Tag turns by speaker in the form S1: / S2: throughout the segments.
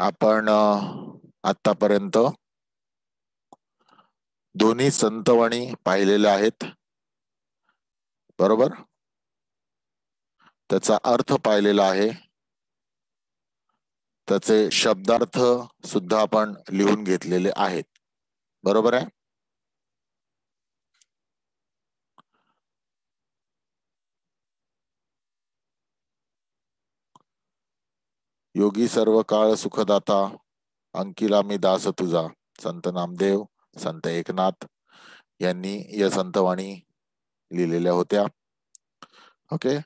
S1: आपण आतापर्यंत दोन्ही संतवाणी पाहिलेले आहेत, बरोबर. त्याचा अर्थ पाहिलेला आहे, त्याचे शब्दार्थ सुद्धा आपण लिहून घेतलेले आहेत, बरोबर आहे. योगी सर्व काळ सुखदाता, अंकिला मी दास तुझा, संत नामदेव, संत एकनाथ यांनी या संतवाणी लिहिलेल्या होत्या. ओके.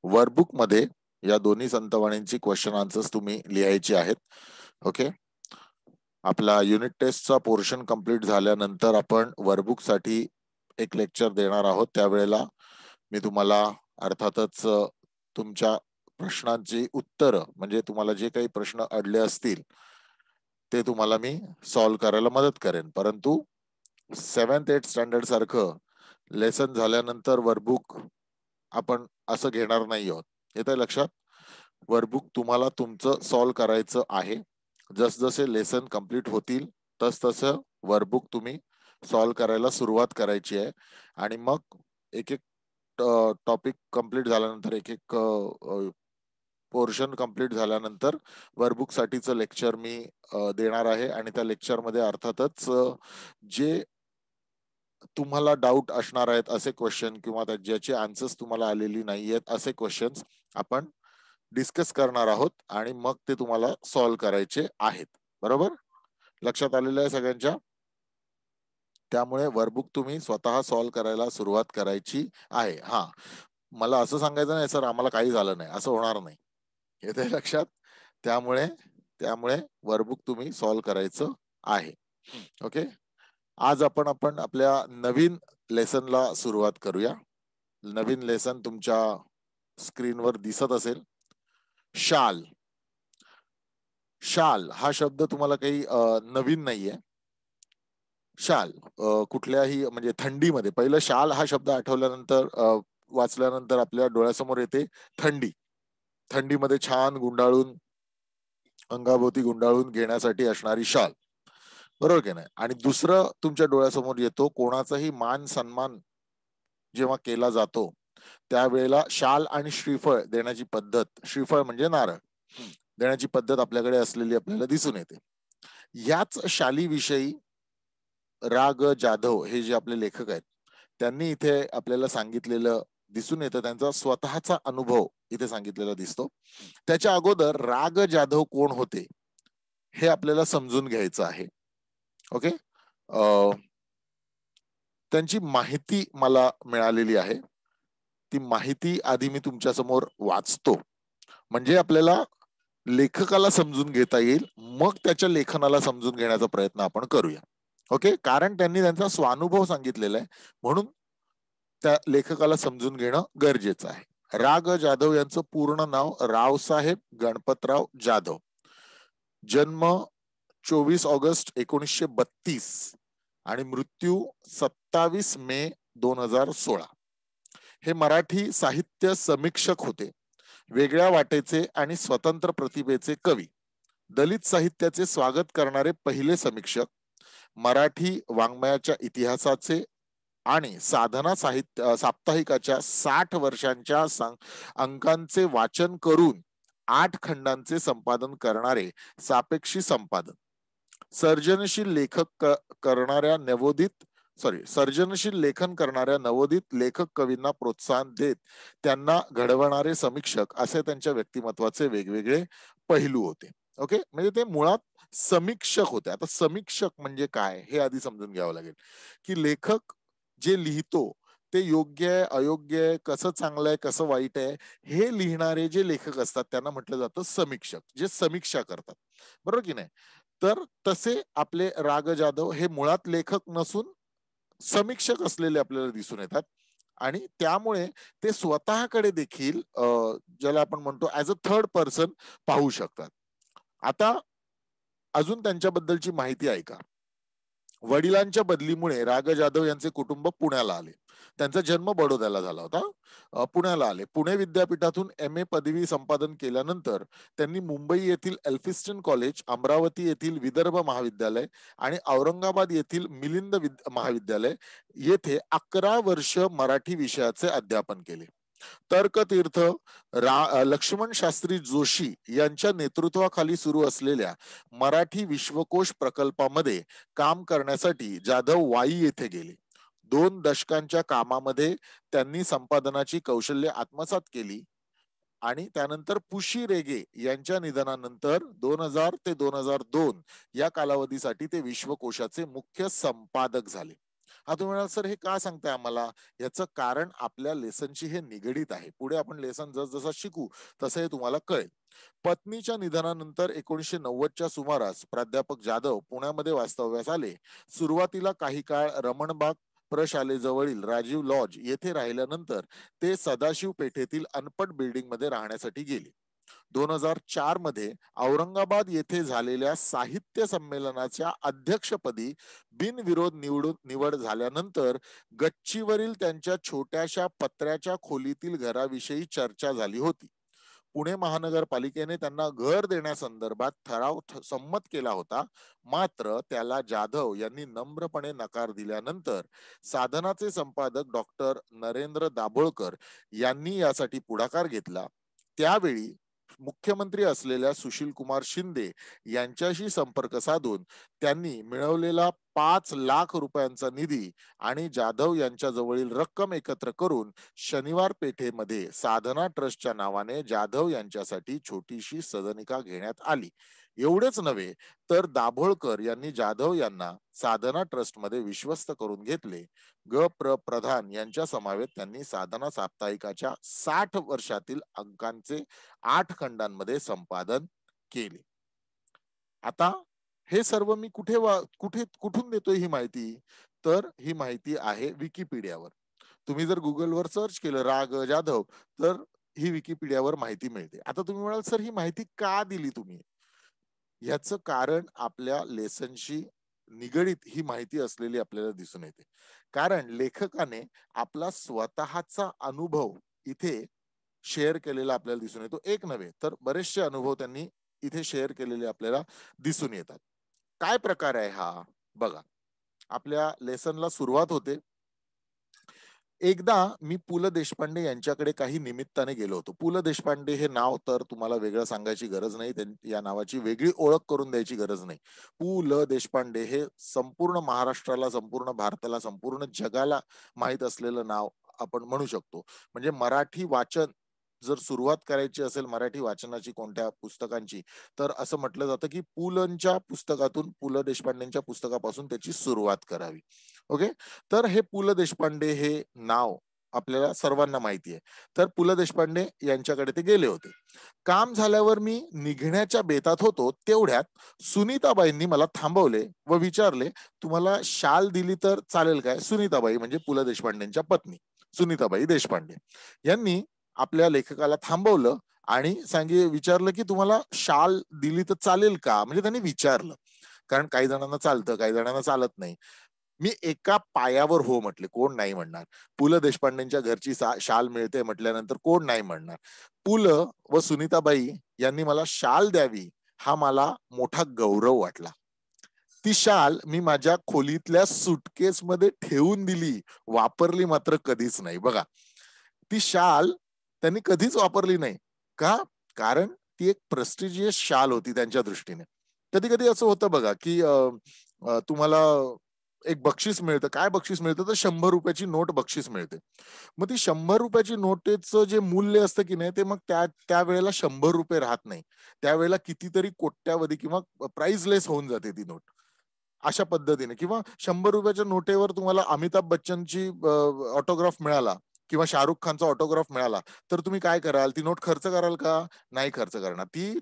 S1: वर्कबुक मध्ये या दोन्ही संतवाणींची क्वेश्चन आन्सर्स तुम्ही लिहायची आहेत. ओके. आपला युनिट टेस्टचा पोर्शन कंप्लीट झाल्यानंतर आपण वर्कबुक साठी एक लेक्चर देणार आहोत. त्यावेळेला मी तुम्हाला अर्थातच तुमच्या प्रश्नांची उत्तरं, म्हणजे तुम्हाला जे काही प्रश्न अडले असतील ते तुम्हाला मी सॉल्व्ह करायला मदत करेन. परंतु 7th-8th स्टँडर्ड सारखं लेसन झाल्यानंतर वर्कबुक आपण असं घेणार नाही आहोत. येतंय लक्षात? वर्कबुक तुम्हाला तुमचं सॉल्व्ह करायचं आहे. जसजसे लेसन कंप्लीट होतील तसं वर्कबुक तुम्ही सॉल्व्ह करायला सुरुवात करायची आहे. आणि मग एक एक टॉपिक कंप्लीट झाल्यानंतर, एक एक पोर्शन कंप्लीट झाल्यानंतर वर्कबुक साठीचं लेक्चर मी देणार आहे. आणि त्या लेक्चर मध्ये अर्थातच जे तुम्हाला डाऊट असणार आहेत असे क्वेश्चन, किंवा ज्याचे आन्सर्स तुम्हाला आलेली नाहीयेत असे क्वेश्चन्स आपण डिस्कस करणार आहोत आणि मग ते तुम्हाला सॉल्व्ह करायचे आहेत, बरोबर. लक्षात आलेलं आहे सगळ्यांच्या? त्यामुळे वर्कबुक तुम्ही स्वतः सॉल्व्ह करायला सुरुवात करायची आहे. हा, मला असं सांगायचं नाही सर आम्हाला काही झालं नाही, असं होणार नाही. येते लक्षात? त्यामुळे त्यामुळे वर्कबुक तुम्ही सॉल्व्ह करायचं आहे. ओके. आज आपण आपल्या नवीन लेसनला सुरुवात करूया. नवीन लेसन तुमच्या स्क्रीनवर दिसत असेल. शाल. शाल हा शब्द तुम्हाला काही नवीन नाहीये. शाल कुठल्याही, म्हणजे थंडीमध्ये पहिलं शाल हा शब्द आठवल्यानंतर, वाचल्यानंतर आपल्या डोळ्यासमोर येते थंडी. थंडीमध्ये छान गुंडाळून, अंगाभोवती गुंडाळून घेण्यासाठी असणारी शाल, बरोबर की नाही. आणि दुसरं तुमच्या डोळ्यासमोर येतो, कोणाचाही मान सन्मान जेव्हा केला जातो त्यावेळेला शाल आणि श्रीफळ देण्याची पद्धत, श्रीफळ म्हणजे नारळ देण्याची पद्धत आपल्याकडे असलेली आपल्याला दिसून येते. याच शालीविषयी राग जाधव हे जे आपले लेखक आहेत त्यांनी इथे आपल्याला सांगितलेलं दिसून येतं. त्यांचा स्वतःचा अनुभव इथे सांगितलेला दिसतो. त्याच्या अगोदर राग जाधव कोण होते हे आपल्याला समजून घ्यायचं आहे. ओके. त्यांची माहिती मला मिळालेली आहे. ती माहिती आधी मी तुमच्या समोर वाचतो, म्हणजे आपल्याला लेखकाला समजून घेता येईल, मग त्याच्या लेखनाला समजून घेण्याचा प्रयत्न आपण करूया. ओके. कारण त्यांनी त्यांचा स्वानुभव सांगितलेला आहे, म्हणून त्या लेखकाला समजून घेणं गरजेचं आहे. राग जाधव यांचं पूर्ण नाव रावसाहेब गणपतराव जाधव. जन्म 24 ऑगस्ट 1932 आणि मृत्यू 27 मे 2016. हे मराठी साहित्य समीक्षक होते, वेगळ्या वाटेचे आणि स्वतंत्र प्रतिभेचे कवी, दलित साहित्याचे स्वागत करणारे पहिले समीक्षक, मराठी वाङ्मयाच्या इतिहासाचे आणि साधना साहित्य साप्ताहिकाच्या 60 वर्षांच्या अंकांचे वाचन करून 8 खंडांचे संपादन करणारे सापेक्षी संपादन, सर्जनशील लेखक करणाऱ्या नवोदित सर्जनशील लेखन करणाऱ्या नवोदित लेखक कवींना प्रोत्साहन देत त्यांना घडवणारे समीक्षक, असे त्यांच्या व्यक्तिमत्वाचे वेगवेगळे पैलू होते. ओके. म्हणजे ते मुळात समीक्षक होते. आता समीक्षक म्हणजे काय हे आधी समजून घ्यावं लागेल, की लेखक जे लिहितो ते योग्य आहे, अयोग्य आहे, कसं चांगलं आहे, कसं वाईट आहे, हे लिहिणारे जे लेखक असतात त्यांना म्हटलं जातं समीक्षक, जे समीक्षा करतात, बरोबर की नाही. तर तसे आपले राग जाधव हे मुळात लेखक नसून समीक्षक असलेले आपल्याला दिसून येतात. आणि त्यामुळे ते स्वतःकडे देखील ज्याला आपण म्हणतो ऍज अ थर्ड पर्सन पाहू शकतात. आता अजून त्यांच्याबद्दलची माहिती ऐका. वडिलांच्या बदलीमुळे राग जाधव यांचे कुटुंब पुण्याला आले. त्यांचा जन्म बडोद्याला झाला होता. पुण्याला आले. पुणे विद्यापीठातून MA पदवी संपादन केल्यानंतर त्यांनी मुंबई येथील एल्फिन्स्टन कॉलेज, अमरावती येथील विदर्भ महाविद्यालय आणि औरंगाबाद येथील मिलिंद महाविद्यालय येथे 11 वर्ष मराठी विषयाचे अध्यापन केले. तर्कतीर्थ लक्ष्मण शास्त्री जोशी यांच्या नेतृत्वाखाली सुरू असलेल्या मराठी विश्वकोश प्रकल्पामध्ये काम करण्यासाठी जाधव वाई येथे गेले. 2 दशकांच्या कामामध्ये त्यांनी संपादनाची कौशल्य आत्मसात केली आणि त्यानंतर पुशी रेगे यांच्या निधनानंतर 2000 ते 2002 या कालावधीसाठी ते विश्वकोशाचे मुख्य संपादक झाले. हा तुम्ही म्हणाल सर हे का सांगताय आम्हाला? याचं कारण आपल्या लेसनशी हे निगडीत आहे. पुढे आपण लेसन जसं शिकू तसं हे तुम्हाला कळेल. पत्नीच्या निधनानंतर 1990च्या सुमारास प्राध्यापक जाधव पुण्यामध्ये वास्तव्यास आले. सुरुवातीला काही काळ रमणबाग प्रशालेजवळील राजीव लॉज येथे राहिल्यानंतर ते सदाशिव पेठेतील अनपट बिल्डिंग मध्ये राहण्यासाठी गेले. 2004 मध्ये औरंगाबाद येथे झालेल्या साहित्य संमेलनाच्या अध्यक्षपदी बिनविरोध निवड झाल्यानंतर गच्चीवरील त्यांच्या छोट्याशा पत्र्याच्या खोलीतील घराविषयी चर्चा झाली होती. पुणे महानगरपालिकेने त्यांना घर देण्यासंदर्भात ठराव संमत केला होता. मात्र त्याला जाधव यांनी नम्रपणे नकार दिल्यानंतर साधनाचे संपादक डॉक्टर नरेंद्र दाभोळकर यांनी यासाठी पुढाकार घेतला. त्यावेळी मुख्यमंत्री असलेल्या सुशील कुमार शिंदे यांच्याशी संपर्क साधून त्यांनी मिळवलेला 5 लाख रुपयांचा निधी आणि जाधव यांच्या जवळील रक्कम एकत्र करून शनिवार पेठेमध्ये साधना ट्रस्टच्या नावाने जाधव यांच्यासाठी छोटीशी सदनिका घेण्यात आली. एवढेच नव्हे तर दाभोळकर यांनी जाधव यांना साधना ट्रस्ट मध्ये विश्वस्त करून घेतले. प्रधान यांच्या समवेत त्यांनी साधना साप्ताहिकाच्या 60 वर्षातील अंकांचे 8 खंडांमध्ये संपादन केले. आता हे सर्व मी कुठून देतोय ही माहिती? तर ही माहिती आहे विकिपीडियावर. तुम्ही जर गुगलवर सर्च केलं राग जाधव तर ही विकिपीडियावर माहिती मिळते. आता तुम्ही म्हणाल सर ही माहिती का दिली तुम्ही? याचं कारण आपल्या लेसनशी निगडीत ही माहिती असलेली आपल्याला दिसून येते. कारण लेखकाने आपला स्वतःचा अनुभव इथे शेअर केलेला आपल्याला दिसून येतो. एक नव्हे तर बरेचसे अनुभव त्यांनी इथे शेअर केलेले आपल्याला दिसून येतात. काय प्रकार आहे हा? बघा, आपल्या लेसनला सुरुवात होते. एकदा मी पु ल देशपांडे यांच्याकडे काही निमित्ताने गेलो होतो. पु ल देशपांडे हे नाव तर तुम्हाला वेगळं सांगायची गरज नाही, या नावाची वेगळी ओळख करून द्यायची गरज नाही. पु ल देशपांडे हे संपूर्ण महाराष्ट्राला, संपूर्ण भारताला, संपूर्ण जगाला माहित असलेलं नाव आपण म्हणू शकतो. म्हणजे मराठी वाचन जर सुरुवात करायची असेल मराठी वाचनाची कोणत्या पुस्तकांची, तर असं म्हटलं जातं की पुलंच्या पुस्तकातून, पु ल देशपांडेंच्या पुस्तकापासून त्याची सुरुवात करावी. ओके, तर हे पु ल देशपांडे हे नाव आपल्याला सर्वांना माहिती आहे. तर पु ल देशपांडे यांच्याकडे ते गेले होते. काम झाल्यावर मी निघण्याच्या बेतात होतो तेवढ्यात सुनीताबाईंनी मला थांबवले व विचारले, तुम्हाला शाल दिली तर चालेल काय? सुनीताबाई म्हणजे पु ल देशपांडेंच्या पत्नी सुनीताबाई देशपांडे यांनी आपल्या लेखकाला थांबवलं आणि विचारलं की तुम्हाला शाल दिली तर चालेल का? म्हणजे त्यांनी विचारलं, कारण काही जणांना चालतं, काही जणांना चालत नाही. मी एका पायावर हो म्हटले, कोण नाही म्हणणार? पु ल देशपांडेंच्या घरची शाल मिळते म्हटल्यानंतर कोण नाही म्हणणार? पु ल व सुनीताबाई यांनी मला शाल द्यावी हा मला मोठा गौरव वाटला. ती शाल मी माझ्या खोलीतल्या सुटकेस मध्ये ठेवून दिली, वापरली मात्र कधीच नाही. बघा, ती शाल त्यांनी कधीच वापरली नाही. का? कारण ती एक प्रेस्टिजियस शाल होती त्यांच्या दृष्टीने. कधी कधी असं होतं बघा की तुम्हाला एक बक्षीस मिळतं. काय बक्षीस मिळतं? तर 100 रुपयाची नोट बक्षीस मिळते. मग ती 100 रुपयाची नोटेचं जे मूल्य असतं की नाही, ते मग त्यावेळेला 100 रुपये राहत नाही. त्यावेळेला कितीतरी कोट्यावधी किंवा प्राइसलेस होऊन जाते ती नोट. अशा पद्धतीने, किंवा 100 रुपयाच्या नोटेवर तुम्हाला अमिताभ बच्चनची ऑटोग्राफ मिळाला किंवा शाहरुख खानचा ऑटोग्राफ मिळाला तर तुम्ही काय कराल? ती नोट खर्च कराल का? नाही खर्च करणार. ती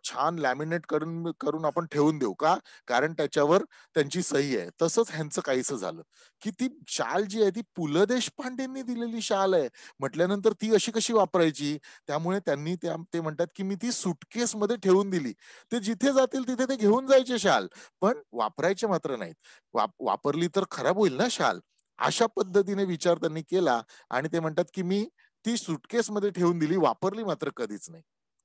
S1: छान लॅमिनेट करून आपण ठेवून देऊ का? कारण त्याच्यावर त्यांची सही आहे. तसंच ह्यांचं काहीसं झालं की ती शाल जी आहे ती पु ल देशपांडेंनी दिलेली शाल आहे म्हटल्यानंतर ती अशी कशी वापरायची? त्यामुळे त्यांनी ते म्हणतात की मी ती सुटकेस मध्ये ठेवून दिली. ते जिथे जातील तिथे ते घेऊन जायचे शाल, पण वापरायचे मात्र नाहीत. वापरली तर खराब होईल ना शाल. अशा पद्धतीने विचार त्यांनी केला आणि ते म्हणतात की मी ती सुटकेसमध्ये ठेवून दिली, वापरली मात्र कधीच नाही.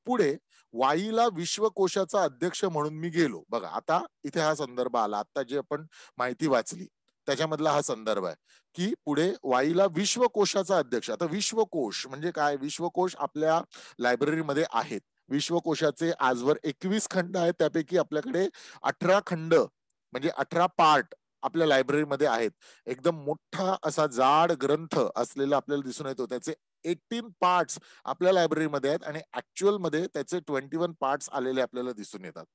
S1: पुढे वाईला विश्वकोशाचा अध्यक्ष म्हणून मी गेलो. बघा आता इथे हा संदर्भ आला, आता जे आपण माहिती वाचली त्याच्यामधला हा संदर्भ आहे की पुढे वाईला विश्वकोशाचा अध्यक्ष. आता विश्वकोश म्हणजे काय? विश्वकोश आपल्या लायब्ररीमध्ये आहेत. विश्वकोशाचे आजवर 21 खंड आहेत, त्यापैकी आपल्याकडे 18 खंड म्हणजे 18 पार्ट आपल्या लायब्ररीमध्ये आहेत. एकदम मोठा असा जाड ग्रंथ असलेला आपल्याला दिसून येतो. त्याचे 18 पार्ट्स आपल्या लायब्ररीमध्ये आहेत आणि ऍक्च्युअल मध्ये त्याचे 21 पार्ट्स आलेले आपल्याला दिसून येतात.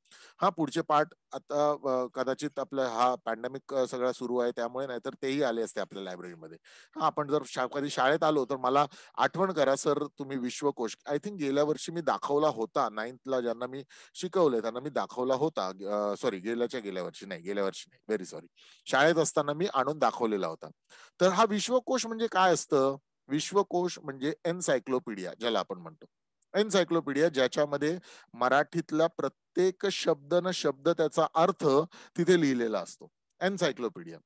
S1: हा पुढचे पार्ट आता कदाचित आपला हा पॅन्डेमिक सगळा सुरू आहे त्यामुळे, नाहीतर तेही आले असते आपल्या लायब्ररीमध्ये. हा आपण जर कधी शाळेत आलो तर मला आठवण करा सर, तुम्ही विश्वकोश आय थिंक गेल्या वर्षी मी दाखवला होता. 9th ज्यांना मी शिकवले त्यांना मी दाखवला होता. सॉरी गेल्या वर्षी नाही, व्हेरी सॉरी, शाळेत असताना मी आणून दाखवलेला होता. तर हा विश्वकोश म्हणजे काय असतं? विश्वकोश म्हणजे एनसायक्लोपीडिया ज्याला आपण म्हणतो. एनसायक्लोपीडिया ज्याच्यामध्ये मराठीतला प्रत्येक शब्द न शब्द त्याचा अर्थ तिथे लिहिलेला असतो. एनसायक्लोपीडिया.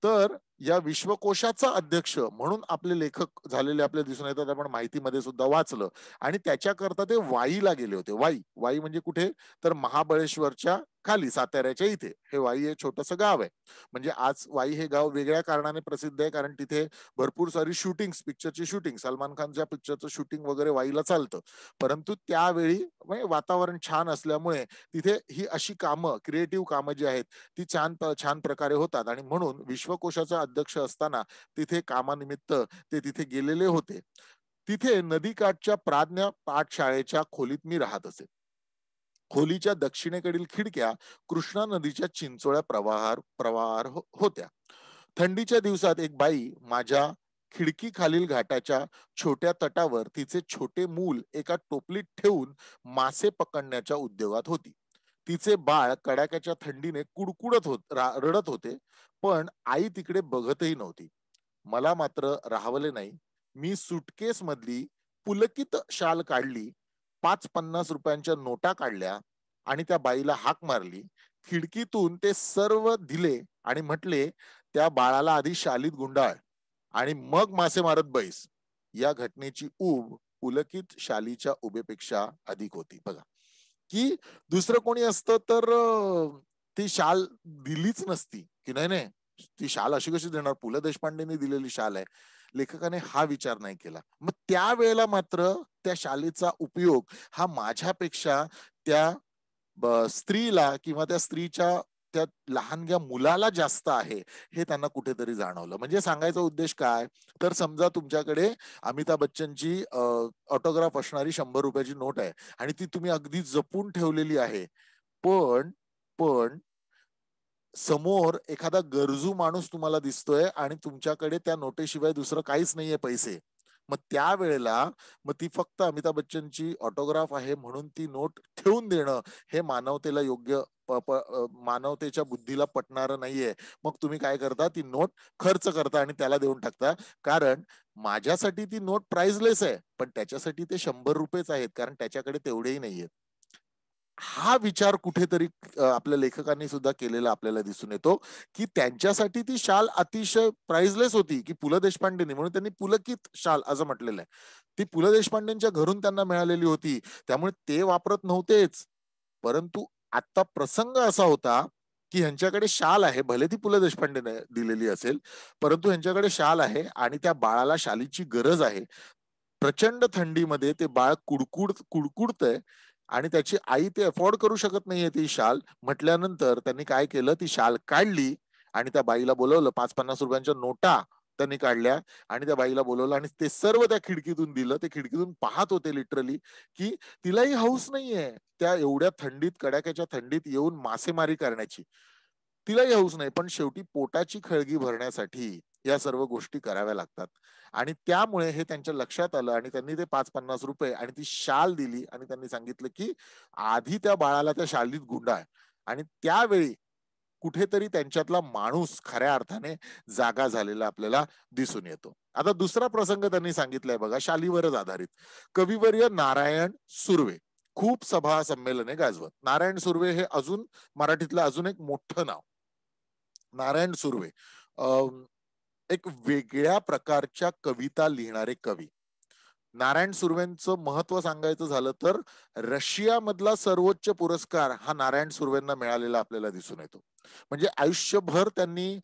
S1: तर या विश्वकोशाचा अध्यक्ष म्हणून आपले लेखक झालेले आपल्याला दिसून येतात. आपण माहितीमध्ये सुद्धा वाचलं. आणि त्याच्याकरता ते वाईला गेले होते. वाई म्हणजे कुठे? तर महाबळेश्वरच्या खाली, साताऱ्याच्या इथे हे वाई हे छोटंसं गाव आहे. म्हणजे आज वाई हे गाव वेगळ्या कारणाने प्रसिद्ध आहे, कारण तिथे भरपूर सारी शूटिंग, पिक्चरची शूटिंग, सलमान खानच्या पिक्चरचं शूटिंग वगैरे वाईला चालतं. परंतु त्यावेळी म्हणजे वातावरण छान असल्यामुळे तिथे ही अशी कामं, क्रिएटिव्ह कामं जी आहेत ती छान प्रकारे होतात. आणि म्हणून विश्वकोशाचा अध्यक्ष असताना तिथे कामानिमित्त ते तिथे गेलेले होते. तिथे नदीकाठच्या प्राज्ञा पाठशाळेच्या खोलीत मी राहत असे. खोलीच्या दक्षिणेकडील खिडक्या कृष्णा नदीच्या चिंचोळ्या प्रवाहार होत्या. थंडीच्या दिवसात एक बाई माझ्या खिडकी खालील घाटाच्या छोट्या तटावर तिचे छोटे मूल एका टोपलीत ठेवून मासे पकडण्याच्या उद्योगात होती. तिचे बाळ कडाक्याच्या थंडीने रडत होते, पण आई तिकडे बघतही नव्हती. मला मात्र राहवले नाही. मी सुटकेस मधली पुलकित शाल काढली, 5-50 रुपयांच्या नोटा काढल्या आणि त्या बाईला हाक मारली. खिडकीतून ते सर्व दिले आणि म्हटले, त्या बाळाला आधी शालीत गुंडाळ आणि मग मासे मारत बैस. या घटनेची ऊब पुलकित शालीच्या उभेपेक्षा अधिक होती. बघा की दुसरं कोणी असतं तर ती शाल दिलीच नसती, की नाही नाही ती शाल अशी कशी देणार, पु ल देशपांडेंनी दिलेली शाल आहे. लेखकाने हा विचार नाही केला. मग त्यावेळेला मात्र त्या शालीचा उपयोग हा माझ्यापेक्षा त्या स्त्रीला किंवा त्या स्त्रीच्या त्या लहानग्या मुलाला जास्त आहे, हे त्यांना कुठेतरी जाणवलं. म्हणजे सांगायचा उद्देश काय? तर समजा तुमच्याकडे अमिताभ बच्चनची ऑटोग्राफ असणारी 100 रुपयाची नोट आहे आणि ती तुम्ही अगदी जपून ठेवलेली आहे. पण पण समोर एखादा गरजू माणूस तुम्हाला दिसतोय आणि तुमच्याकडे त्या नोटेशिवाय दुसरं काहीच नाहीये पैसे. मग त्यावेळेला मग ती फक्त अमिताभ बच्चनची ऑटोग्राफ आहे म्हणून ती नोट ठेवून देणं हे मानवतेला योग्य मानवतेच्या बुद्धीला पटणारं नाहीये. मग तुम्ही काय करता? ती नोट खर्च करता आणि त्याला देऊन टाकता. कारण माझ्यासाठी ती नोट प्राइसलेस आहे, पण त्याच्यासाठी ते 100 रुपयेच आहेत, कारण त्याच्याकडे तेवढेही नाहीयेत. हा विचार कुठेतरी आपल्या लेखकांनी सुद्धा केलेला आपल्याला दिसून येतो, की त्यांच्यासाठी ती शाल अतिशय प्राइसलेस होती, की पु ल देशपांडेंनी म्हणून त्यांनी पुलकित शाल असं म्हटलेलं आहे. ती पु ल देशपांडेंच्या घरून त्यांना मिळालेली होती, त्यामुळे ते वापरत नव्हतेच. परंतु आता प्रसंग असा होता की ह्यांच्याकडे शाल आहे, भले ती पु ल देशपांडेने दिलेली असेल, परंतु ह्यांच्याकडे शाल आहे आणि त्या बाळाला शालीची गरज आहे. प्रचंड थंडीमध्ये ते बाळ कुडकुडतंय आणि त्याची आई ते अफोर्ड करू शकत नाहीये ती शाल. म्हटल्यानंतर त्यांनी काय केलं, ती शाल काढली आणि त्या बाईला बोलवलं. 5-50 रुपयांच्या नोटा त्यांनी काढल्या आणि त्या बाईला बोलवलं आणि ते सर्व त्या खिडकीतून दिलं. ते खिडकीतून पाहत होते लिटरली, की तिलाही हौस नाहीये त्या एवढ्या थंडीत, कडाक्याच्या थंडीत येऊन मासेमारी करण्याची. तिलाही हौस नाही, पण शेवटी पोटाची खळगी भरण्यासाठी या सर्व गोष्टी कराव्या लागतात. आणि त्यामुळे हे त्यांच्या लक्षात आलं आणि त्यांनी ते 5-50 रुपये आणि ती शाल दिली आणि त्यांनी सांगितलं, की आधी त्या बाळाला त्या शालीत गुंडाळ. आणि त्यावेळी कुठेतरी त्यांच्यातला माणूस खऱ्या अर्थाने जागा झालेला आपल्याला दिसून येतो. आता दुसरा प्रसंग त्यांनी सांगितलाय बघा, शालीवरच आधारित. कविवर्य नारायण सुर्वे खूप सभा संमेलने गाजवत. नारायण सुर्वे हे अजून मराठीतलं अजून एक मोठं नाव. नारायण सुर्वे एक वेगळ्या प्रकारच्या कविता लिहिणारे कवी. नारायण सुर्वेंचं महत्व सांगायचं झालं तर रशिया मधला सर्वोच्च पुरस्कार हा नारायण सुर्वेंना मिळालेला आपल्याला दिसून येतो. म्हणजे आयुष्यभर त्यांनी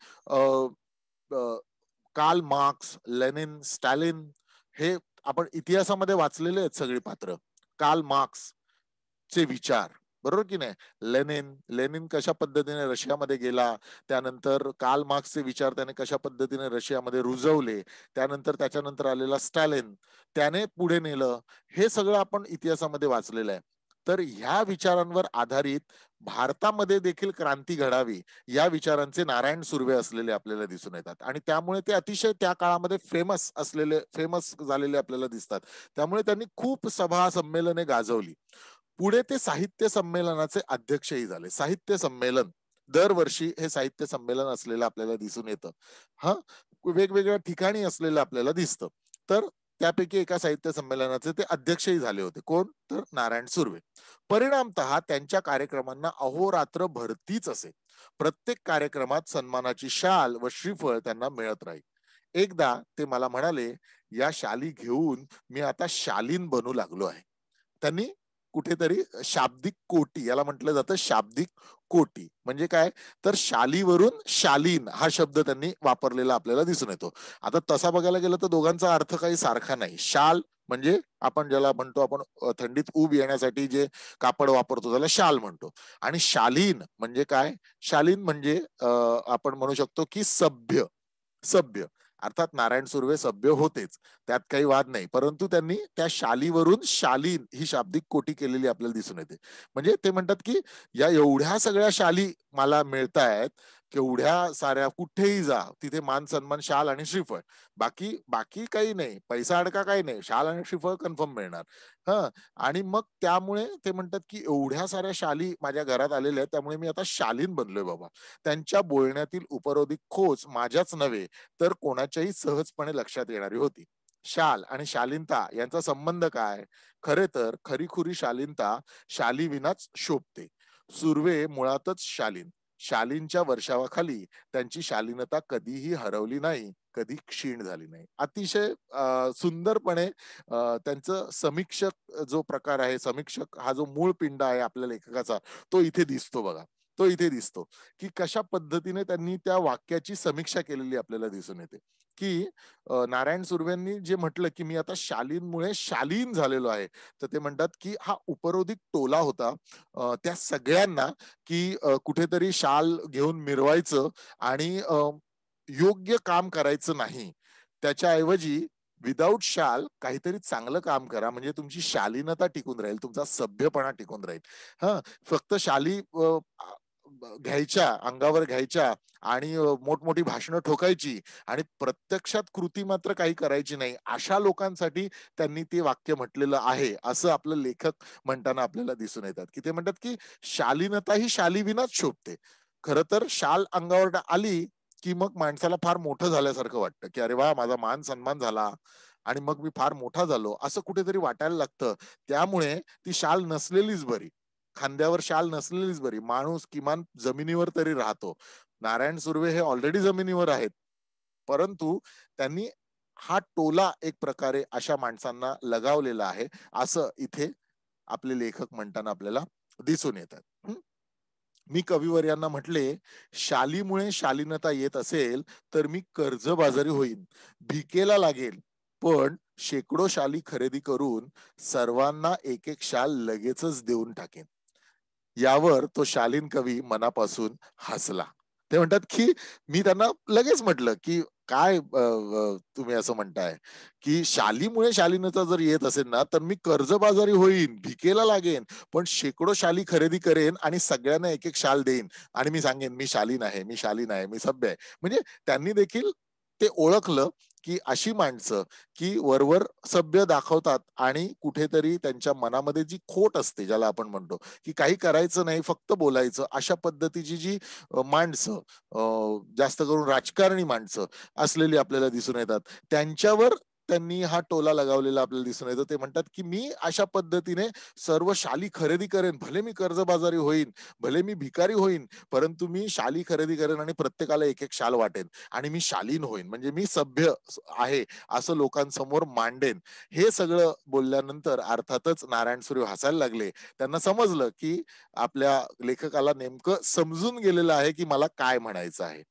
S1: कार्ल मार्क्स, लेनिन, स्टॅलिन हे आपण इतिहासामध्ये वाचलेले आहेत सगळी पात्र. कार्ल मार्क्स चे विचार, बरोबर की नाही? लेनिन लेनिन कशा पद्धतीने रशियामध्ये गेला, त्यानंतर कार्ल मार्क्सचे विचार त्याने कशा पद्धतीने रशियामध्ये रुजवले, त्यानंतर त्याच्यानंतर आलेला स्टॅलिन त्याने पुढे नेलं, हे सगळं आपण इतिहासामध्ये वाचलेलं आहे. तर ह्या विचारांवर आधारित भारतामध्ये देखील क्रांती घडावी या विचारांचे नारायण सुर्वे असलेले आपल्याला दिसून येतात आणि त्यामुळे ते अतिशय त्या काळामध्ये फेमस झालेले आपल्याला दिसतात. त्यामुळे त्यांनी खूप सभा संमेलने गाजवली. पुढे ते साहित्य संमेलनाचे अध्यक्षही झाले. साहित्य संमेलन दरवर्षी हे साहित्य संमेलन असलेलं आपल्याला दिसून येतं. हा वेगवेगळ्या ठिकाणी असलेलं आपल्याला दिसतं. तर त्यापैकी एका साहित्य संमेलनाचे ते अध्यक्षही झाले होते. कोण? तर नारायण सुर्वे. परिणामतः त्यांच्या कार्यक्रमांना अहोरात्र भरतीच असे. प्रत्येक कार्यक्रमात सन्मानाची शाल व श्रीफळ त्यांना मिळत राहील. एकदा ते मला म्हणाले, या शाली घेऊन मी आता शालीन बनू लागलो आहे. त्यांनी कुठेतरी शाब्दिक कोटी, याला म्हटलं जातं शाब्दिक कोटी, म्हणजे काय? तर शालीवरून शालीन हा शब्द त्यांनी वापरलेला आपल्याला दिसून येतो. आता तसा बघायला गेलं तर दोघांचा अर्थ काही सारखा नाही. शाल म्हणजे आपण ज्याला म्हणतो आपण थंडीत ऊब येण्यासाठी जे कापड वापरतो त्याला शाल म्हणतो. आणि शालीन म्हणजे काय? शालीन म्हणजे आपण म्हणू शकतो की सभ्य. सभ्य अर्थात नारायण सुर्वे सभ्य होतेच, त्यात काही वाद नाही. परंतु त्यांनी त्या शालीवरून शालीन ही शाब्दिक कोटी केलेली आपल्याला दिसून येते. म्हणजे ते म्हणतात की या एवढ्या सगळ्या शाली मला मिळतायत, केवढ्या साऱ्या, कुठेही जा तिथे मान सन्मान शाल आणि श्रीफळ. बाकी बाकी काही नाही, पैसा अडका काही नाही, शाल आणि श्रीफळ कन्फर्म मिळणार. हा. आणि मग त्यामुळे ते म्हणतात की एवढ्या साऱ्या शाली माझ्या घरात आलेल्या आहेत, त्यामुळे मी आता शालीन बनलोय बाबा. त्यांच्या बोलण्यातील उपरोधिक खोच माझ्याच नव्हे तर कोणाच्याही सहजपणे लक्षात येणारी होती. शाल आणि शालीनता यांचा संबंध काय? खरे तर खरीखुरी शालीनता शालीविनाच शोभते. सुर्वे मुळातच शालीन. शालीनच्या वर्षावाखाली त्यांची शालीनता कधीही हरवली नाही, कधी क्षीण झाली नाही. अतिशय सुंदरपणे त्यांचं समीक्षक जो प्रकार आहे, समीक्षक हा जो मूळ पिंड आहे आपल्या लेखकाचा, तो इथे दिसतो बघा. तो इथे दिसतो की कशा पद्धतीने त्यांनी त्या वाक्याची समीक्षा केलेली आपल्याला दिसून येते. की नारायण सुर्वेंनी जे म्हटलं की मी आता शालीनमुळे शालीन झालेलो आहे, तर ते म्हणतात की हा उपरोधिक टोला होता त्या सगळ्यांना की कुठेतरी शाल घेऊन मिरवायचं आणि योग्य काम करायचं नाही. त्याच्याऐवजी विदाऊट शाल काहीतरी चांगलं काम करा, म्हणजे तुमची शालीनता टिकून राहील, तुमचा सभ्यपणा टिकून राहील. हा. फक्त शाली घ्यायच्या, अंगावर घ्यायच्या आणि मोठमोठी भाषणं ठोकायची आणि प्रत्यक्षात कृती मात्र काही करायची नाही, अशा लोकांसाठी त्यांनी ते वाक्य म्हटलेलं आहे, असं आपलं लेखक म्हणताना आपल्याला दिसून येतात. की ते म्हणतात की शालीनता ही शालीविनाच शोभते. खरं तर शाल अंगावर आली की मग माणसाला फार मोठं झाल्यासारखं वाटतं, की अरे वा, माझा मान सन्मान झाला आणि मग मी फार मोठा झालो असं कुठेतरी वाटायला लागतं. त्यामुळे ती शाल नसलेलीच बरी. खांद्यावर शाल नसलेलीच बरी. माणूस किमान जमिनीवर तरी राहतो. नारायण सुर्वे हे ऑलरेडी जमिनीवर आहेत. परंतु त्यांनी हा टोला एक प्रकारे अशा माणसांना लगावलेला आहे, असं इथे आपले लेखक म्हणताना आपल्याला दिसून येतात. मी कविवर्यांना म्हटले, शालीमुळे शालीनता येत असेल तर मी कर्जबाजारी होईन, भिकेला लागेल, पण शेकडो शाली खरेदी करून सर्वांना एक एक शाल लगेचच देऊन टाकेन. यावर तो शालीन कवी मनापासून हसला. ते म्हणतात की मी त्यांना लगेच म्हटलं की काय तुम्ही असं म्हणताय की शालीमुळे शालीनता जर येत असेल ना, तर मी कर्जबाजारी होईन, भिकेला लागेन, पण शेकडो शाली खरेदी करेन आणि सगळ्यांना एक एक शाल देईन आणि मी सांगेन मी शालीन आहे, मी शालीन आहे, मी सभ्य आहे. म्हणजे त्यांनी देखील ते ओळखलं की अशी माणसं की वरवर सभ्य दाखवतात आणि कुठेतरी त्यांच्या मनामध्ये जी खोट असते, ज्याला आपण म्हणतो की काही करायचं नाही, फक्त बोलायचं, अशा पद्धतीची जी माणसं, जास्त करून राजकारणी माणसं असलेली आपल्याला दिसून येतात. त्यांच्यावर त्यांनी हा टोला लगावलेला आपल्याला दिसून येतो. ते म्हणतात, की मी अशा पद्धतीने सर्व शाली खरेदी करेन. भले मी कर्जबाजारी होईन, भले मी भिकारी होईन, परंतु मी शाली खरेदी करेन आणि प्रत्येकाला एक-एक शाल वाटेन आणि मी शालीन होईन. म्हणजे मी सभ्य आहे असं लोकांसमोर मांडेन. हे सगळं बोलल्यानंतर अर्थातच नारायण सुर्वे हसायला लागले. त्यांना समजलं, की आपल्या लेखकाला नेमकं समजून गेलेलं आहे, की मला काय म्हणायचं आहे.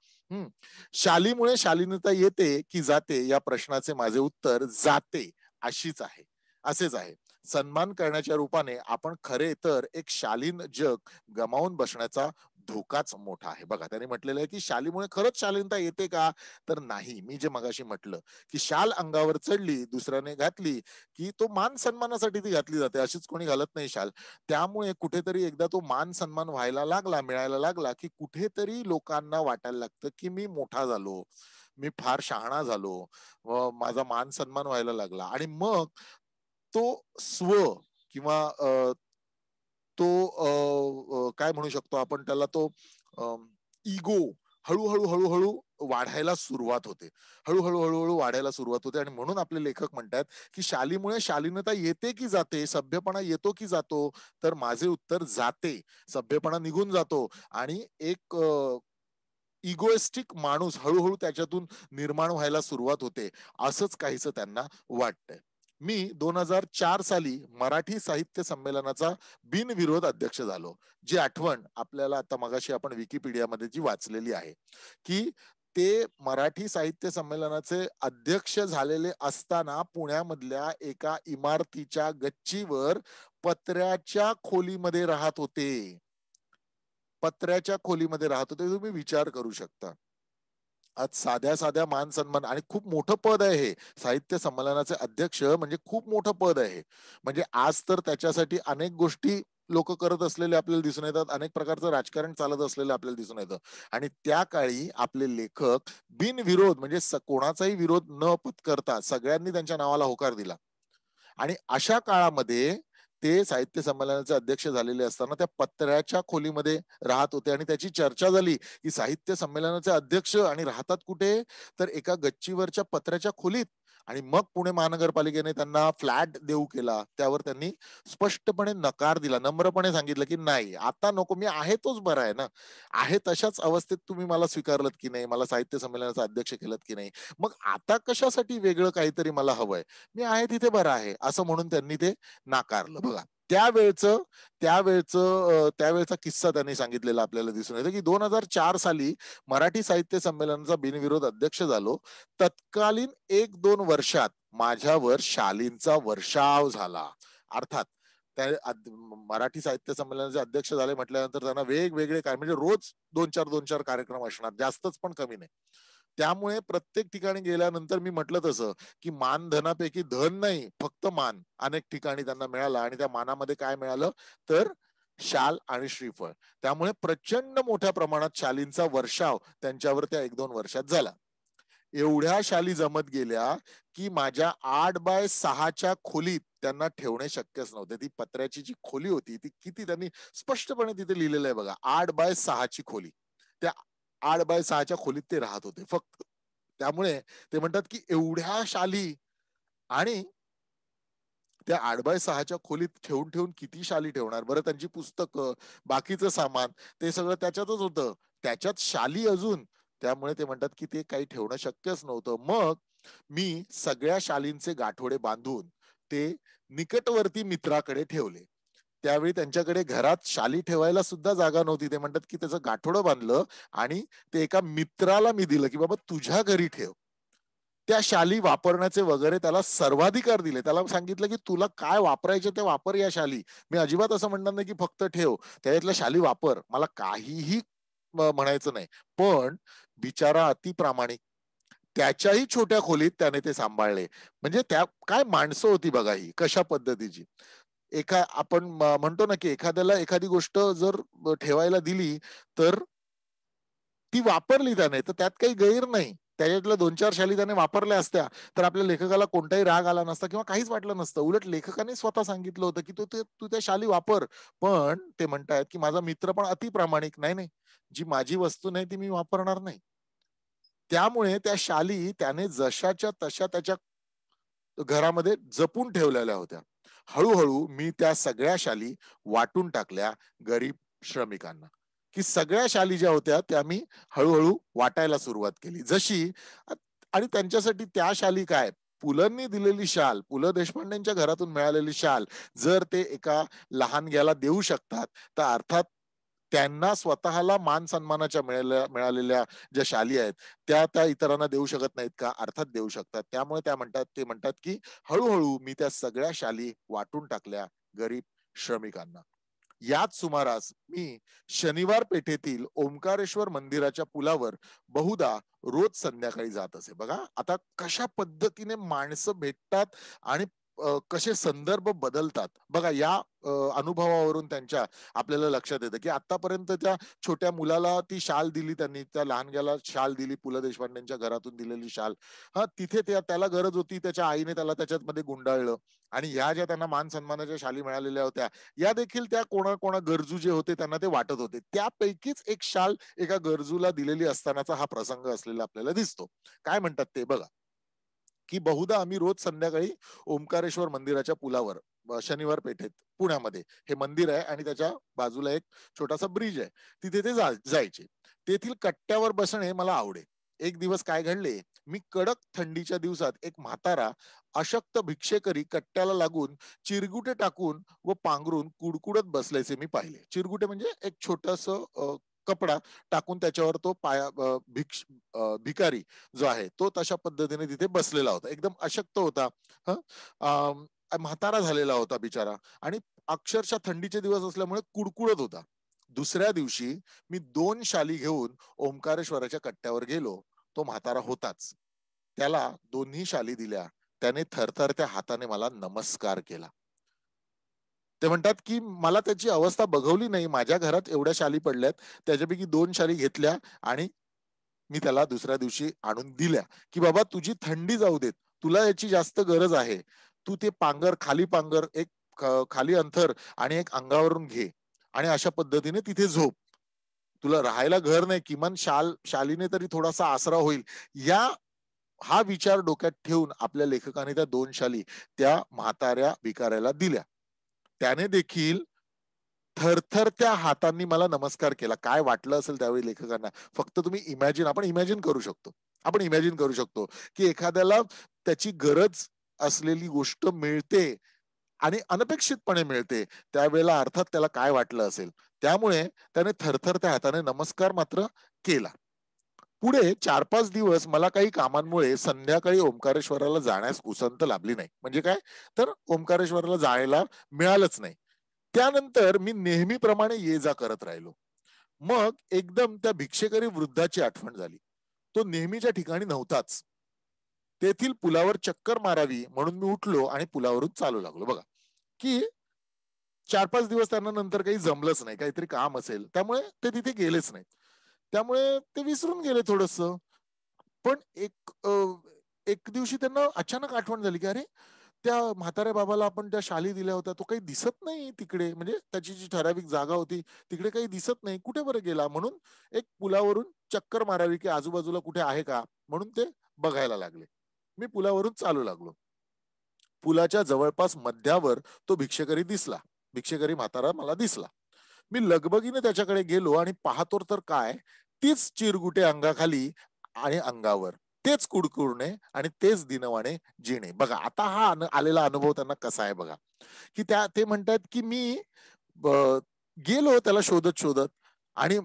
S1: शालीमुळे शालीनता येते की जाते या प्रश्नाचे माझे उत्तर जाते अशीच आहे, असेच आहे. सन्मान करण्याच्या रूपाने आपण खरे तर एक शालीन जग गमावून बसण्याचा धोकाच मोठा आहे. बघा त्याने म्हटलेलं आहे की शालीमुळे खरंच शालीनता येते का? तर नाही. मी जे मगाशी म्हटलं की शाल अंगावर चढली, दुसऱ्याने घातली की तो मान सन्मानासाठी ती घातली जाते. अशीच कोणी घालत नाही शाल. त्यामुळे कुठेतरी एकदा तो मान सन्मान व्हायला लागला, मिळायला लागला, की कुठेतरी लोकांना वाटायला लागतं, की मी मोठा झालो, मी फार शहाणा झालो, माझा मान सन्मान व्हायला लागला आणि मग तो स्व किंवा तो काय म्हणू शकतो आपण त्याला तो इगो हळूहळू हळूहळू वाढायला सुरुवात होते. हळूहळू हळूहळू वाढायला सुरुवात होते आणि म्हणून आपले लेखक म्हणतात की शालीमुळे शालीनता येते की जाते, सभ्यपणा येतो की जातो? तर माझे उत्तर जाते. सभ्यपणा निघून जातो आणि एक इगोइस्टिक माणूस हळूहळू त्याच्यातून निर्माण व्हायला सुरुवात होते. असंच काहीसं त्यांना वाटतंय. मी 2004 साली मराठी साहित्य संमेलनाचा बिनविरोध अध्यक्ष झालो. जी आठवण आपल्याला आता मगाशी आपण विकिपीडियामध्ये जी वाचलेली आहे, की ते मराठी साहित्य संमेलनाचे अध्यक्ष झालेले असताना पुण्यामधल्या एका इमारतीच्या गच्चीवर पत्र्याच्या खोलीमध्ये राहत होते. पत्र्याच्या खोलीमध्ये राहत होते. तुम्ही विचार करू शकता. आज साध्या-साध्या मान-सन्मान आणि खूप मोठं पद आहे हे. साहित्य संमेलनाचे अध्यक्ष म्हणजे खूप मोठं पद आहे. म्हणजे आज तर त्याच्यासाठी अनेक गोष्टी लोकं करत असलेले आपल्याला दिसून येतात. अनेक प्रकारचं राजकारण चालत असलेलं आपल्याला दिसून येतं. आणि त्या काळी आपले लेखक बिनविरोध म्हणजे कोणाचाही विरोध न पत्करता सगळ्यांनी त्यांच्या नावाला होकार दिला. आणि अशा काळामध्ये ते साहित्य संमेलनाचे अध्यक्ष झालेले असताना त्या पत्र्याच्या खोलीमध्ये राहत होते आणि त्याची चर्चा झाली की साहित्य संमेलनाचे अध्यक्ष आणि राहतात कुठे? तर एका गच्चीवरच्या पत्र्याच्या खोलीत. आणि मग पुणे महानगरपालिकेने त्यांना फ्लॅट देऊ केला. त्यावर त्यांनी स्पष्टपणे नकार दिला. नम्रपणे सांगितलं की नाही, आता नको. मी आहे तोच बरा आहे ना. आहे तशाच अवस्थेत तुम्ही मला स्वीकारलत की नाही? मला साहित्य संमेलनाचा अध्यक्ष केलत की नाही? मग आता कशासाठी वेगळं काहीतरी मला हवंय? मी आहे तिथे बरं आहे, असं म्हणून त्यांनी ते नाकारलं. बघा त्यावेळचं त्यावेळचा किस्सा त्यांनी सांगितलेला आपल्याला दिसून येतो, की 2004 साली मराठी साहित्य संमेलनाचा बिनविरोध अध्यक्ष झालो. तत्कालीन 1-2 वर्षात माझ्यावर शालींचा वर्षाव झाला. अर्थात त्या मराठी साहित्य संमेलनाचे अध्यक्ष झाले म्हटल्यानंतर त्यांना वेगवेगळे काय म्हणजे रोज 2-4 कार्यक्रम असणार, जास्तच पण कमी नाही. त्यामुळे प्रत्येक ठिकाणी गेल्यानंतर मी म्हटलं तसं, की मानधनापैकी धन नाही, फक्त मान अनेक ठिकाणी त्यांना मिळाला आणि त्या मानामध्ये काय मिळालं? तर शाल आणि श्रीफळ. त्यामुळे प्रचंड मोठ्या प्रमाणात शालींचा वर्षाव त्यांच्यावर त्या 1-2 वर्षात झाला. एवढ्या शाली जमत गेल्या, की माझ्या 8x6च्या खोलीत त्यांना ठेवणे शक्यच नव्हते. ती पत्र्याची जी खोली होती, ती किती त्यांनी स्पष्टपणे तिथे लिहिलेलं आहे बघा. 8x6ची खोली. त्या 8x6च्या खोलीत ते राहत होते फक्त. त्यामुळे ते म्हणतात, की एवढ्या शाली आणि त्या 8x6च्या खोलीत ठेवून किती शाली ठेवणार? बरं त्यांची पुस्तकं, बाकीचं सामान ते सगळं त्याच्यातच होतं. त्याच्यात शाली अजून. त्यामुळे ते म्हणतात, की ते काही ठेवणं शक्यच नव्हतं. मग मी सगळ्या शालींचे गाठोडे बांधून ते निकटवर्ती मित्राकडे ठेवले. त्यावेळी त्यांच्याकडे घरात शाली ठेवायला सुद्धा जागा नव्हती. ते म्हणतात, की त्याचं गाठोडं बांधलं आणि ते एका मित्राला मी दिलं, की "बाबा तुझ्या घरी ठेव." त्या शाली वापरण्याचे वगैरे त्याला सर्वाधिकार दिले. त्याला सांगितलं, की "तुला काय वापरायचे ते वापर या शाली. मी अजिबात असं म्हणणार नाही, की फक्त ठेव. त्याच्यातल्या शाली वापर. मला काहीही म्हणायचं नाही." पण बिचारा अतिप्रामाणिक. त्याच्याही छोट्या खोलीत त्याने ते सांभाळले. म्हणजे त्या काय माणसं होती बघा ही, कशा पद्धतीची. आपण म्हणतो ना, की एखाद्याला एखादी गोष्ट जर ठेवायला दिली, तर ती वापरली त्याने, तर त्यात काही गैर नाही. त्याच्यातल्या 2-4 शाली त्याने वापरल्या असत्या, तर आपल्या लेखकाला कोणताही राग आला नसता किंवा काहीच वाटलं नसतं. उलट लेखकाने स्वतः सांगितलं होतं, की तू त्या शाली वापर." पण ते म्हणतायत, की माझा मित्र पण अतिप्रामाणिक. "नाही, नाही. जी माझी वस्तू नाही ती मी वापरणार नाही." त्यामुळे त्या शाली त्याने जशाच्या तशा त्याच्या घरामध्ये जपून ठेवलेल्या होत्या. हळूहळू मी त्या सगळ्या शाली वाटून टाकल्या गरीब श्रमिकांना. की सगळ्या शाली ज्या होत्या त्या मी हळूहळू वाटायला सुरुवात केली. जशी आणि त्यांच्यासाठी त्या शाली काय, पुलंनी दिलेली शाल, पु ल देशपांडेंच्या घरातून मिळालेली शाल जर ते एका लहानग्याला देऊ शकतात, तर अर्थात त्यांना स्वतःला मान सन्मानाच्या मिळालेल्या ज्या शाली आहेत त्या त्या इतरांना देऊ शकत नाहीत का? अर्थात देऊ शकतात. त्यामुळे ते म्हणतात की हळूहळू मी त्या सगळ्या शाली वाटून टाकल्या गरीब श्रमिकांना. याच सुमारास मी शनिवार पेठेतील ओंकारेश्वर मंदिराच्या पुलावर बहुधा रोज संध्याकाळी जात असे. बघा आता कशा पद्धतीने माणसं भेटतात आणि कसे संदर्भ बदलतात. बघा या अनुभवावरून त्यांच्या आपल्याला लक्षात येतं की आतापर्यंत त्या छोट्या मुलाला ती शाल दिली, त्यांनी त्या लहानग्याला शाल दिली, पु ल देशपांडेंच्या घरातून दिलेली शाल. हा तिथे त्याला गरज होती, त्याच्या आईने त्याला त्याच्यामध्ये गुंडाळलं. आणि ह्या ज्या त्यांना मान सन्मानाच्या शाली मिळालेल्या होत्या या देखील त्या कोणा गरजू जे होते त्यांना ते वाटत होते. त्यापैकीच एक शाल एका गरजूला दिलेली असतानाचा हा प्रसंग असलेला आपल्याला दिसतो. काय म्हणतात ते बघा, की बहुधा आम्ही रोज संध्याकाळी ओंकारेश्वर मंदिराच्या पुलावर शनिवार पेठेत पुण्यामध्ये हे मंदिर आहे आणि त्याच्या बाजूला एक छोटासा ब्रिज आहे, तिथे ते जायचे. तेथील कट्ट्यावर बसणे मला आवडे. एक दिवस काय घडले, मी कडक थंडीच्या दिवसात एक म्हातारा अशक्त भिक्षेकरी कट्ट्याला लागून चिरगुटे टाकून व पांघरून कुडकुडत बसल्याचे मी पाहिले. चिरगुटे म्हणजे एक छोटस कपडा टाकून त्याच्यावर तो भिकारी जो आहे तो तशा पद्धतीने तिथे बसलेला होता. एकदम अशक्त होता. म्हातारा झालेला होता बिचारा आणि अक्षरशः थंडीचे दिवस असल्यामुळे कुडकुडत होता. दुसऱ्या दिवशी मी 2 शाली घेऊन ओंकारेश्वराच्या कट्ट्यावर गेलो. तो म्हातारा होताच. त्याला दोन्ही शाली दिल्या. त्याने थरथरत्या हाताने मला नमस्कार केला. ते म्हणतात की मला त्याची अवस्था बघवली नाही. माझ्या घरात एवढ्या शाली पडल्यात, त्याच्यापैकी 2 शाली घेतल्या आणि मी त्याला दुसऱ्या दिवशी आणून दिल्या, की बाबा तुझी थंडी जाऊ देत. तुला याची जास्त गरज आहे. तू ते खाली पांघर, एक खाली अंथर आणि एक अंगावरून घे आणि अशा पद्धतीने तिथे झोप. तुला राहायला घर नाही, किमान शालीने तरी थोडासा आसरा होईल. हा विचार डोक्यात ठेवून आपल्या लेखकाने त्या 2 शाली त्या म्हाताऱ्या भिकाऱ्याला दिल्या. त्याने देखील थरथरत्या हातांनी मला नमस्कार केला. काय वाटलं असेल त्यावेळी लेखकांना फक्त तुम्ही आपण इमॅजिन करू शकतो. आपण इमॅजिन करू शकतो की एखाद्याला त्याची गरज असलेली गोष्ट मिळते आणि अनपेक्षितपणे मिळते, त्यावेळेला अर्थात त्याला काय वाटलं असेल. त्यामुळे त्याने थरथरत्या हाताने नमस्कार मात्र केला. पुढे 4-5 दिवस मला काही कामांमुळे संध्याकाळी ओंकारेश्वराला जाण्यास उसंत लाभली नाही. म्हणजे काय, तर ओंकारेश्वराला जायला मिळालंच नाही. त्यानंतर मी नेहमीप्रमाणे ये-जा करत राहिलो. मग एकदम त्या भिक्षेकरी वृद्धाची आठवण झाली. तो नेहमीच्या ठिकाणी नव्हताच. तेथील पुलावर चक्कर मारावी म्हणून मी उठलो आणि पुलावरून चालू लागलो. बघा, की 4-5 दिवस त्यांना नंतर काही जमलंच नाही. काहीतरी काम असेल. त्यामुळे ते तिथे गेलेच नाहीत. त्यामुळे ते विसरून गेले थोडंसं. पण एक दिवशी त्यांना अचानक आठवण झाली, की अरे, त्या म्हाताऱ्या बाबाला आपण त्या शाली दिल्या होत्या, तो काही दिसत नाही तिकडे. म्हणजे त्याची जी ठराविक जागा होती, तिकडे काही दिसत नाही. कुठे बरं गेला? म्हणून एक पुलावरून चक्कर मारावी, की आजूबाजूला कुठे आहे का? म्हणून ते बघायला लागले. मी पुलावरून चालू लागलो. पुलाच्या जवळपास मध्यावर तो भिक्षेकरी दिसला. भिक्षेकरी म्हातारा मला दिसला. मी लगबगीने त्याच्याकडे गेलो आणि पाहतो तर काय, तीच चिरगुटे अंगाखाली आणि अंगावर, तेच कुडकुडणे आणि तेच दिनवाणे जिणे. बघा आता हा आलेला अनुभव त्यांना कसा आहे बघा, की ते म्हणतात की मी गेलो त्याला शोधत शोधत आणि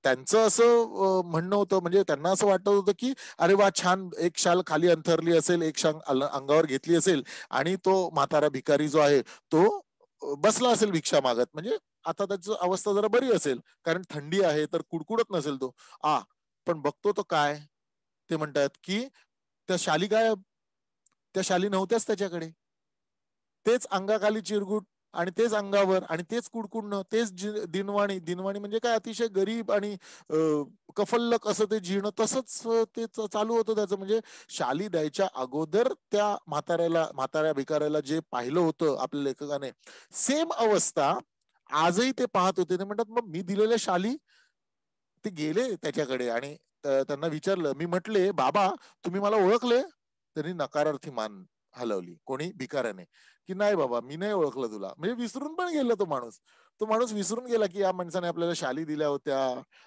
S1: त्यांचं असं म्हणणं होतं, म्हणजे त्यांना असं वाटत होतं की अरे वा छान, एक शाल खाली अंथरली असेल, एक शाल अंगावर घेतली असेल आणि तो म्हातारा भिकारी जो आहे तो बसला असेल भिक्षा मागत. म्हणजे आता त्याची अवस्था जरा बरी असेल, कारण थंडी आहे तर कुडकुडत नसेल तो. पण बघतो तो काय, ते म्हणतात की त्या शाली गायब. त्या शाली नव्हत्याच त्याच्याकडे. तेच अंगाखाली चिरगुट आणि तेच अंगावर आणि तेच कुडकुडणं, तेच दिनवाणी. दिनवाणी म्हणजे काय, अतिशय गरीब आणि कफल्लक असं ते जीणं, तसंच ते चालू होतं त्याचं. म्हणजे शाली द्यायच्या अगोदर त्या म्हाताऱ्या भिकाऱ्याला जे पाहिलं होतं आपल्या लेखकाने, सेम अवस्था आजही ते पाहत होते. ते म्हणतात मग मी दिलेल्या शाली, ते गेले त्याच्याकडे आणि त्यांना विचारलं. मी म्हटले, बाबा तुम्ही मला ओळखले? त्यांनी नकारार्थी मान हलवली. कोणी? भिकाऱ्याने. की नाही बाबा मी नाही ओळखलं तुला. म्हणजे विसरून पण गेला तो माणूस. तो माणूस विसरून गेला की या माणसाने आपल्याला शाली दिल्या होत्या.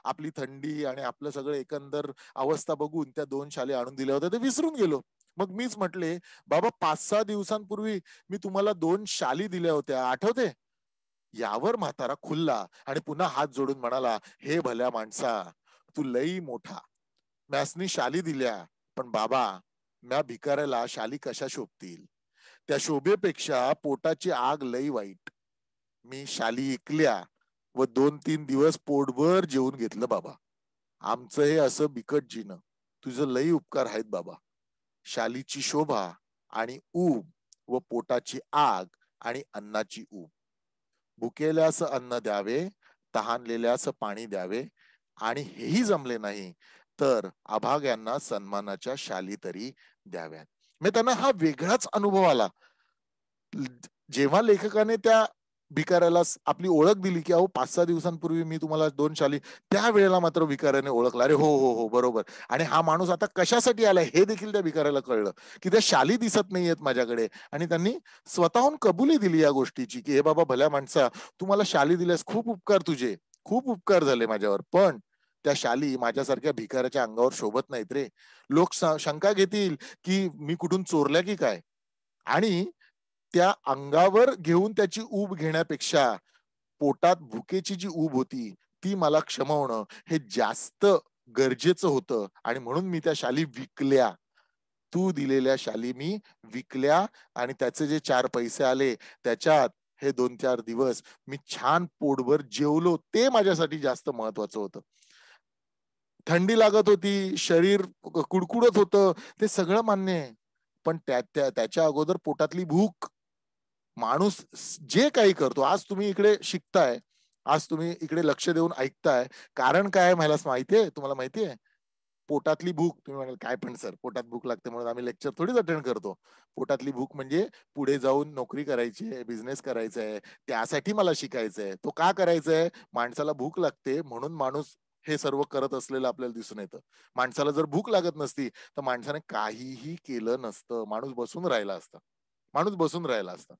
S1: आपली थंडी आणि आपलं सगळं एकंदर अवस्था बघून त्या 2 शाली आणून दिल्या होत्या. ते विसरून गेलो. मग मीच म्हटले, "बाबा 5-6 दिवसांपूर्वी मी तुम्हाला 2 शाली दिल्या होत्या. आठवते?" यावर म्हातारा खुलला आणि पुन्हा हात जोडून म्हणाला, "हे भल्या माणसा, तू लई मोठा. म्यासनी शाली दिल्या, पण बाबा म्या भिकाऱ्याला शाली कशा शोभतील? त्या शोभेपेक्षा पोटाची आग लई वाईट. मी शाली ऐकल्या व 2-3 दिवस पोटभर जेवून घेतलं बाबा. आमचं हे असं बिकट जीणं. तुझं लई उपकार आहेत बाबा. शालीची शोभा आणि ऊब व पोटाची आग आणि अन्नाची ऊब. भुकेल्यास अन्न द्यावे, तहानलेल्यास पाणी द्यावे आणि हेही जमले नाही तर अभाग्यांना सन्मानाच्या शाली तरी द्याव्यात. मग त्यांना हा वेगळाच अनुभव आला. जेव्हा लेखकाने त्या भिकाऱ्याला आपली ओळख दिली की अहो 5-6 दिवसांपूर्वी मी तुम्हाला 2 शाली, त्यावेळेला मात्र भिकाऱ्याने ओळखला. अरे हो, हो, हो, बरोबर. आणि हा माणूस आता कशासाठी आलाय हे देखील त्या भिकाऱ्याला कळलं, की त्या शाली दिसत नाहीयेत माझ्याकडे. आणि त्यांनी स्वतःहून कबुली दिली या गोष्टीची, की "हे बाबा भल्या माणसा, तू मला शाली दिल्यास खूप उपकार तुझे. खूप उपकार झाले माझ्यावर. पण त्या शाली माझ्यासारख्या भिकाऱ्याच्या अंगावर शोभत नाहीत रे. लोक शंका घेतील, की मी कुठून चोरल्या की काय?" आणि त्या अंगावर घेऊन त्याची ऊब घेण्यापेक्षा पोटात भुकेची जी ऊब होती ती मला क्षमवणं हे जास्त गरजेचं होतं आणि म्हणून मी त्या शाली विकल्या. तू दिलेल्या शाली मी विकल्या आणि त्याचे जे 4 पैसे आले त्याच्यात हे 2-4 दिवस मी छान पोटभर जेवलो. ते माझ्यासाठी जास्त महत्वाचं होतं. थंडी लागत होती, शरीर कुडकुडत होतं, ते सगळं मान्य आहे. पण त्याच्या अगोदर पोटातली भूक. माणूस जे काही करतो, आज तुम्ही इकडे शिकताय, आज तुम्ही इकडे लक्ष देऊन ऐकताय. कारण काय आहे मला माहितीये? तुम्हाला माहितीये? पोटातली भूक. तुम्ही म्हणाल, "काय पण सर, पोटात भूक लागते म्हणून आम्ही लेक्चर थोडीच अटेंड करतो." पोटातली भूक म्हणजे पुढे जाऊन नोकरी करायची आहे, बिझनेस करायचा आहे, त्यासाठी मला शिकायचंय. तो का करायचा माणसाला भूक लागते म्हणून माणूस हे सर्व करत असलेलं आपल्याला दिसून येतं. माणसाला जर भूक लागत नसती, तर माणसाने काहीही केलं नसतं. माणूस बसून राहिला असता. माणूस बसून राहिला असता.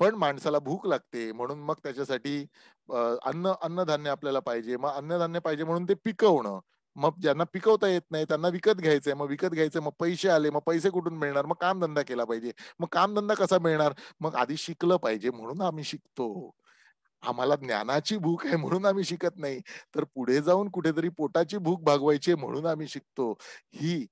S1: पण माणसाला भूक लागते म्हणून मग त्याच्यासाठी अन्नधान्य आपल्याला पाहिजे. मग अन्नधान्य पाहिजे म्हणून ते पिकवणं. मग ज्यांना पिकवता येत नाही त्यांना विकत घ्यायचंय. मग विकत घ्यायचंय, मग पैसे आले. मग पैसे कुठून मिळणार? मग कामधंदा केला पाहिजे. मग कामधंदा कसा मिळणार? मग आधी शिकलं पाहिजे म्हणून आम्ही शिकतो. आम्हाला ज्ञानाची भूक आहे म्हणून आम्ही शिकत नाही. तर पुढे जाऊन कुठेतरी पोटाची भूक भागवायची आहे म्हणून आम्ही शिकतो. ही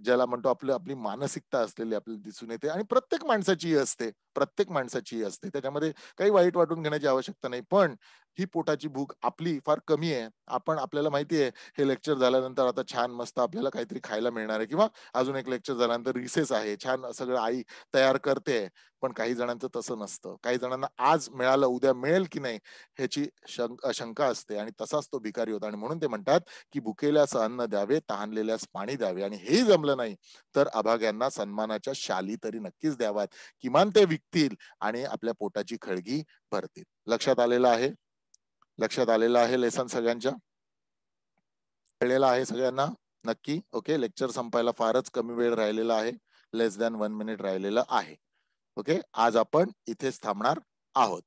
S1: ज्याला म्हणतो आपली मानसिकता असलेली आपल्याला दिसून येते आणि प्रत्येक माणसाची ही असते. प्रत्येक माणसाची ही असते. त्याच्यामध्ये काही वाईट वाटून घेण्याची आवश्यकता नाही. पण ही पोटाची भूक आपली फार कमी आहे. आपल्याला माहिती आहे हे लेक्चर झाल्यानंतर आता छान मस्त आपल्याला काहीतरी खायला मिळणार आहे किंवा अजून एक लेक्चर झाल्यानंतर रिसेस आहे. छान सगळं आई तयार करते. पण काही जणांचं तसं नसतं. काही जणांना आज मिळालं, उद्या मिळेल की नाही ह्याची शंका असते आणि तसाच तो भिकारी होता आणि म्हणून ते म्हणतात, की भुकेल्यास अन्न द्यावे, तहानलेल्यास पाणी द्यावे आणि हेही जमलं नाही तर अभाग्यांना सन्मानाच्या शाली तरी नक्कीच द्याव्यात. किमान ते विकतील आणि आपल्या पोटाची खळगी भरतील. लक्षात आलेलं आहे? लक्षात आलेलं आहे लेसन सगळ्यांच्या? कळलेलं आहे सगळ्यांना? नक्की? ओके. लेक्चर संपायला फारच कमी वेळ राहिलेला आहे. लेस दॅन 1 मिनिट राहिलेलं आहे. ओके. आज आपण इथेच थांबणार आहोत.